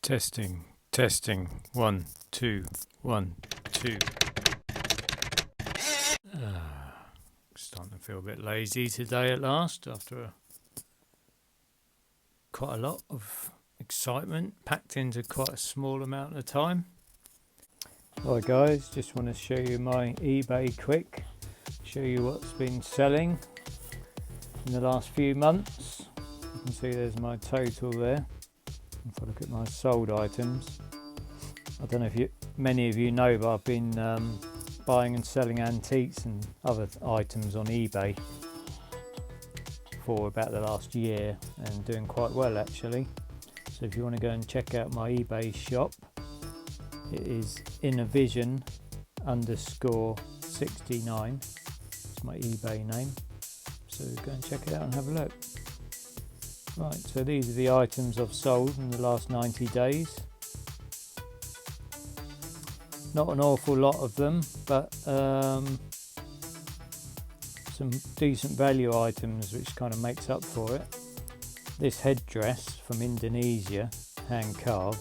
Testing. 1, 2, 1, 2. Starting to feel a bit lazy today at last after quite a lot of excitement packed into quite a small amount of time. Hi guys, just want to show you my eBay quick, show you what's been selling in the last few months. You can see there's my total there. If I look at my sold items, I don't know if many of you know, but I've been buying and selling antiques and other items on eBay for about the last year and doing quite well actually. So if you want to go and check out my eBay shop, it is innervision_69. It's my eBay name. So go and check it out and have a look. Right, so these are the items I've sold in the last 90 days. Not an awful lot of them, but some decent value items which kind of makes up for it. This headdress from Indonesia, hand carved,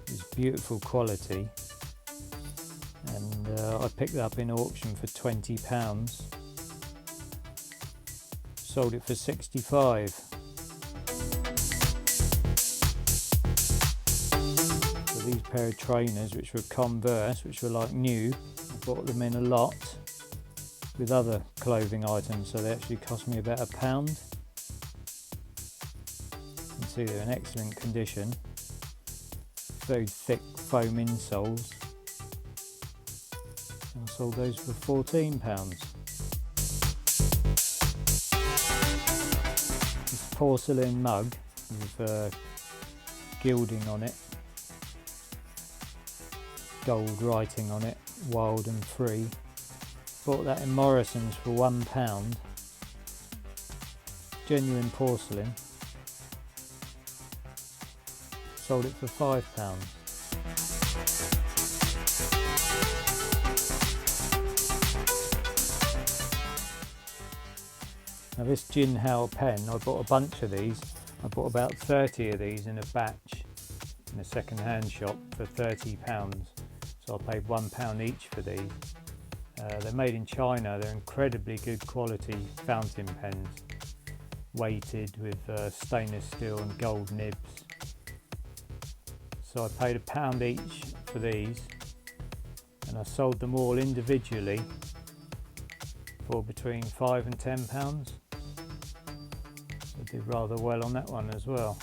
is beautiful quality, and I picked it up in auction for £20. Sold it for 65. These pair of trainers, which were Converse, which were like new, I bought them in a lot with other clothing items, so they actually cost me about £1. You can see they're in excellent condition, very thick foam insoles. I sold those for £14. This porcelain mug with gilding on it, gold writing on it, wild and free. Bought that in Morrison's for £1. Genuine porcelain. Sold it for £5. Now this Jinhao pen, I bought a bunch of these. I bought about 30 of these in a batch in a second-hand shop for £30. So I paid £1 each for these. They're made in China. They're incredibly good quality fountain pens, weighted with stainless steel and gold nibs. So I paid £1 each for these, and I sold them all individually for between £5 and £10. So I did rather well on that one as well.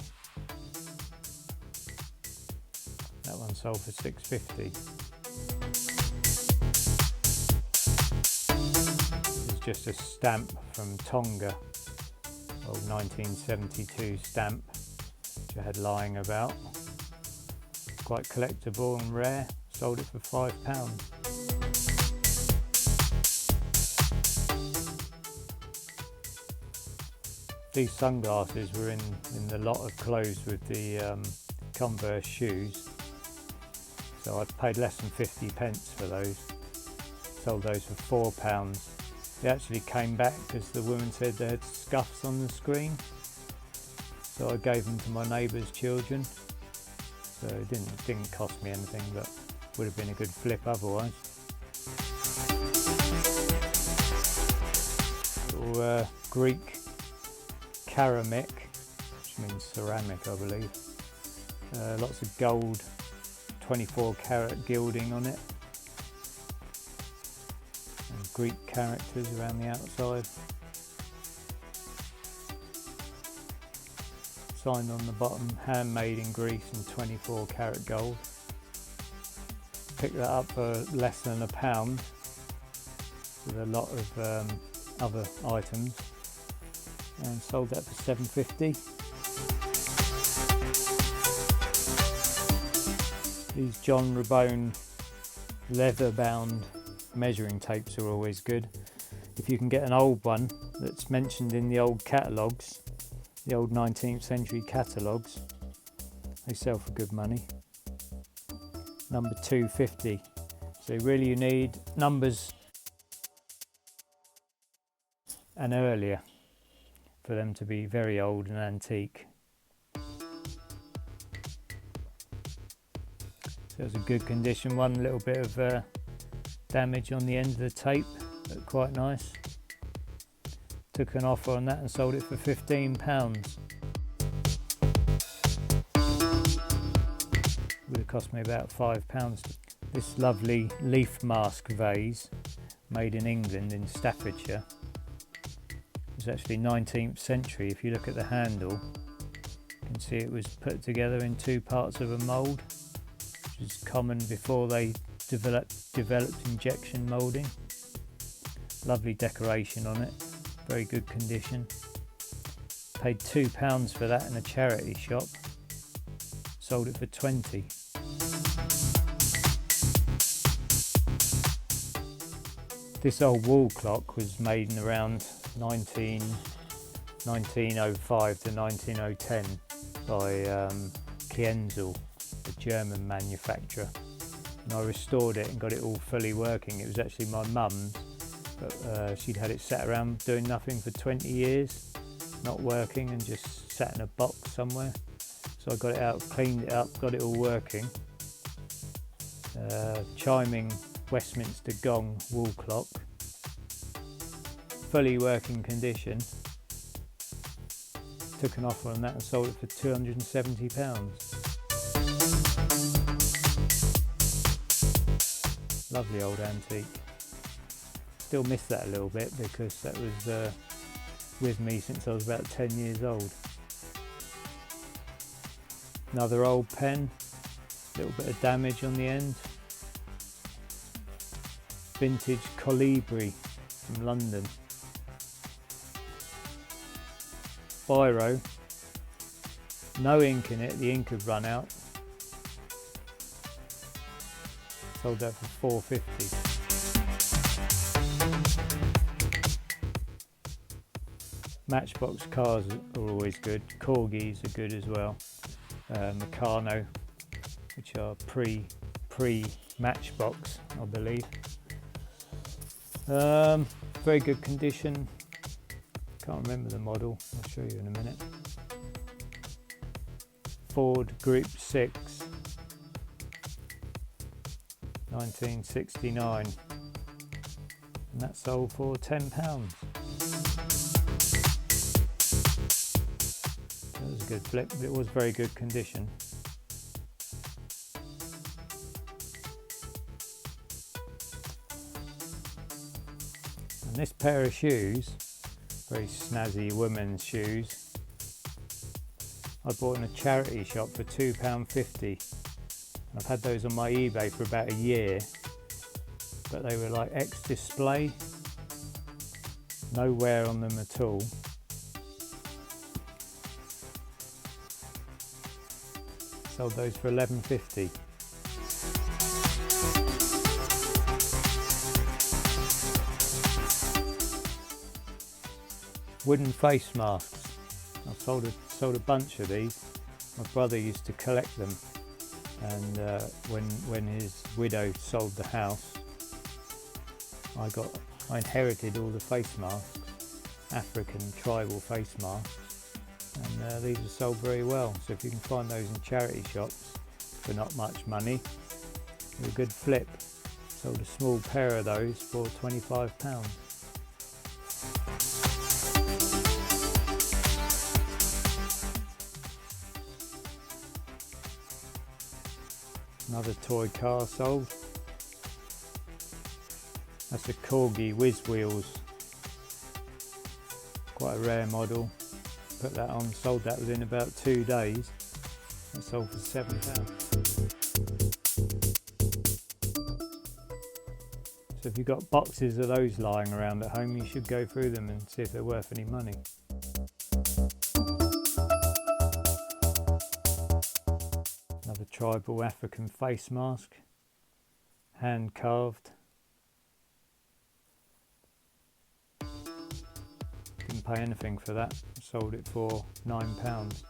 That one sold for £6.50. Just a stamp from Tonga, old 1972 stamp, which I had lying about. Quite collectible and rare. Sold it for £5. These sunglasses were in the lot of clothes with the Converse shoes, so I paid less than 50p for those. Sold those for £4. They actually came back because the woman said they had scuffs on the screen, so I gave them to my neighbour's children. So it didn't cost me anything, but would have been a good flip otherwise. Little Greek ceramic, which means ceramic I believe. Lots of gold 24 karat gilding on it. Greek characters around the outside. Signed on the bottom, handmade in Greece in 24 karat gold. Picked that up for less than £1 with a lot of other items, and sold that for £7.50. These John Rabone leather bound measuring tapes are always good. If you can get an old one that's mentioned in the old catalogues, the old 19th century catalogues, they sell for good money. Number 250. So really you need numbers and earlier for them to be very old and antique. So it was a good condition one, a little bit of damage on the end of the tape, but quite nice. Took an offer on that and sold it for £15. Would have cost me about £5. This lovely leaf mask vase, made in England in Staffordshire, was actually 19th century. If you look at the handle, you can see it was put together in two parts of a mould, which is common before they developed injection moulding. Lovely decoration on it, very good condition. Paid £2 for that in a charity shop, sold it for 20. This old wall clock was made in around 1905 to 1910 by Kienzel, a German manufacturer. And I restored it and got it all fully working. It was actually my mum's, but she'd had it sat around doing nothing for 20 years, not working, and just sat in a box somewhere. So I got it out, cleaned it up, got it all working. Chiming Westminster gong wall clock, fully working condition. Took an offer on that and sold it for £270. Lovely old antique. Still miss that a little bit because that was with me since I was about 10 years old. Another old pen, a little bit of damage on the end. Vintage Colibri from London. Biro, no ink in it, the ink had run out. Sold that for £4.50. Matchbox cars are always good. Corgis are good as well. Meccano, which are pre-Matchbox, I believe. Very good condition. Can't remember the model. I'll show you in a minute. Ford Group 6, 1969, and that sold for £10. That was a good flip, but it was very good condition. And this pair of shoes, very snazzy women's shoes, I bought in a charity shop for £2.50. I've had those on my eBay for about a year, but they were like ex-display, no wear on them at all. Sold those for £11.50. Wooden face masks. I've sold a bunch of these. My brother used to collect them, and when his widow sold the house, I inherited all the face masks, African tribal face masks, and these are sold very well. So if you can find those in charity shops for not much money, they're a good flip. Sold a small pair of those for £25. Another toy car sold. That's a Corgi Whiz Wheels. Quite a rare model. Put that on, sold that within about 2 days. That sold for £7. So if you've got boxes of those lying around at home, you should go through them and see if they're worth any money. Another tribal African face mask, hand carved. Didn't pay anything for that, sold it for £9.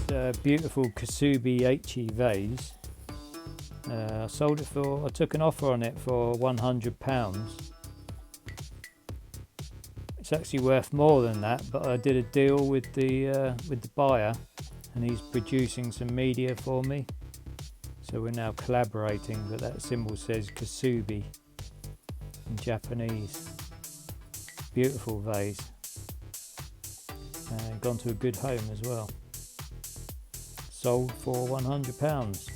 This beautiful Kasubi H vase, I took an offer on it for £100. It's actually worth more than that, but I did a deal with the buyer, and he's producing some media for me, so we're now collaborating. But that symbol says Kasubi in Japanese. Beautiful vase, and gone to a good home as well. Sold for £100.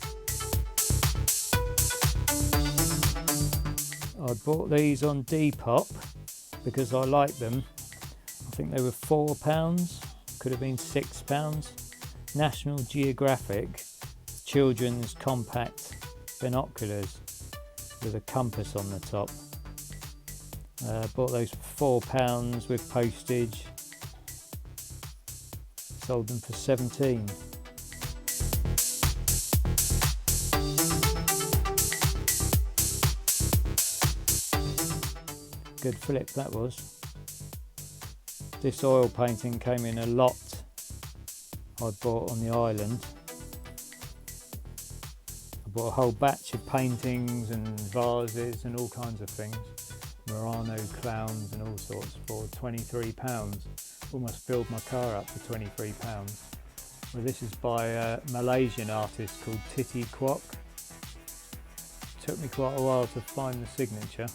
I bought these on Depop because I like them. I think they were £4, could have been £6. National Geographic children's compact binoculars with a compass on the top. Bought those for £4 with postage. Sold them for 17. Good flip that was. This oil painting came in a lot I bought on the island. I bought a whole batch of paintings and vases and all kinds of things. Murano clowns and all sorts for £23. Almost filled my car up for £23. Well, this is by a Malaysian artist called Titi Kwok. Took me quite a while to find the signature.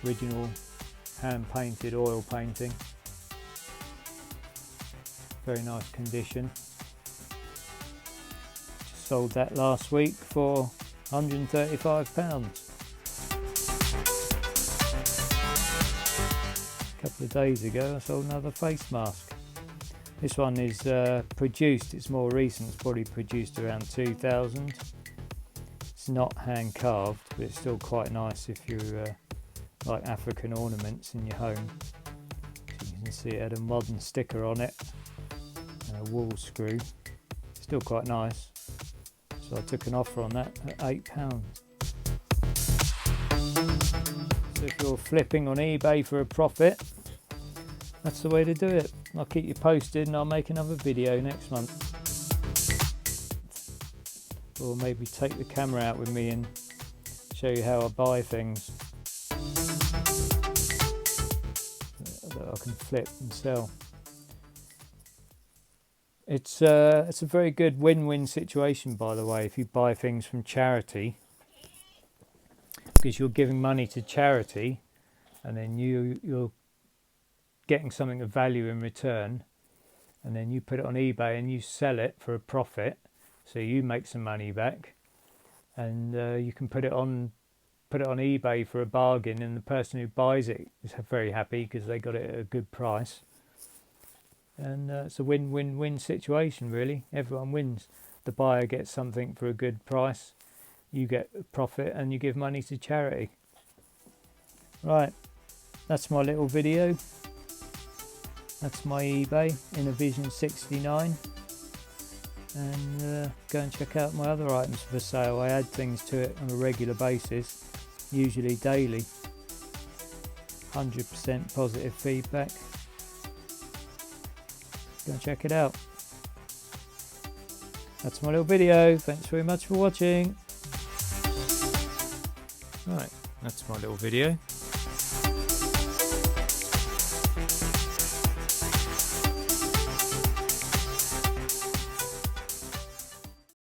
Original hand painted oil painting. Very nice condition. Just sold that last week for £135. A couple of days ago I sold another face mask. This one is produced, it's more recent, it's probably produced around 2000. It's not hand carved, but it's still quite nice if you like African ornaments in your home. So you can see it had a modern sticker on it and a wall screw. Still quite nice. So I took an offer on that at £8. So if you're flipping on eBay for a profit, that's the way to do it. I'll keep you posted and I'll make another video next month. Or maybe take the camera out with me and show you how I buy things that I can flip and sell. It's a very good win-win situation, by the way, if you buy things from charity, because you're giving money to charity and then you're getting something of value in return, and then you put it on eBay and you sell it for a profit, so you make some money back, and you can put it on eBay for a bargain, and the person who buys it is very happy because they got it at a good price. And it's a win-win-win situation, really. Everyone wins. The buyer gets something for a good price, you get a profit, and you give money to charity. Right, that's my little video. That's my eBay Innovision 69. And go and check out my other items for sale. I add things to it on a regular basis, usually daily. 100% positive feedback. Go and check it out. That's my little video. Thanks very much for watching. Right, that's my little video.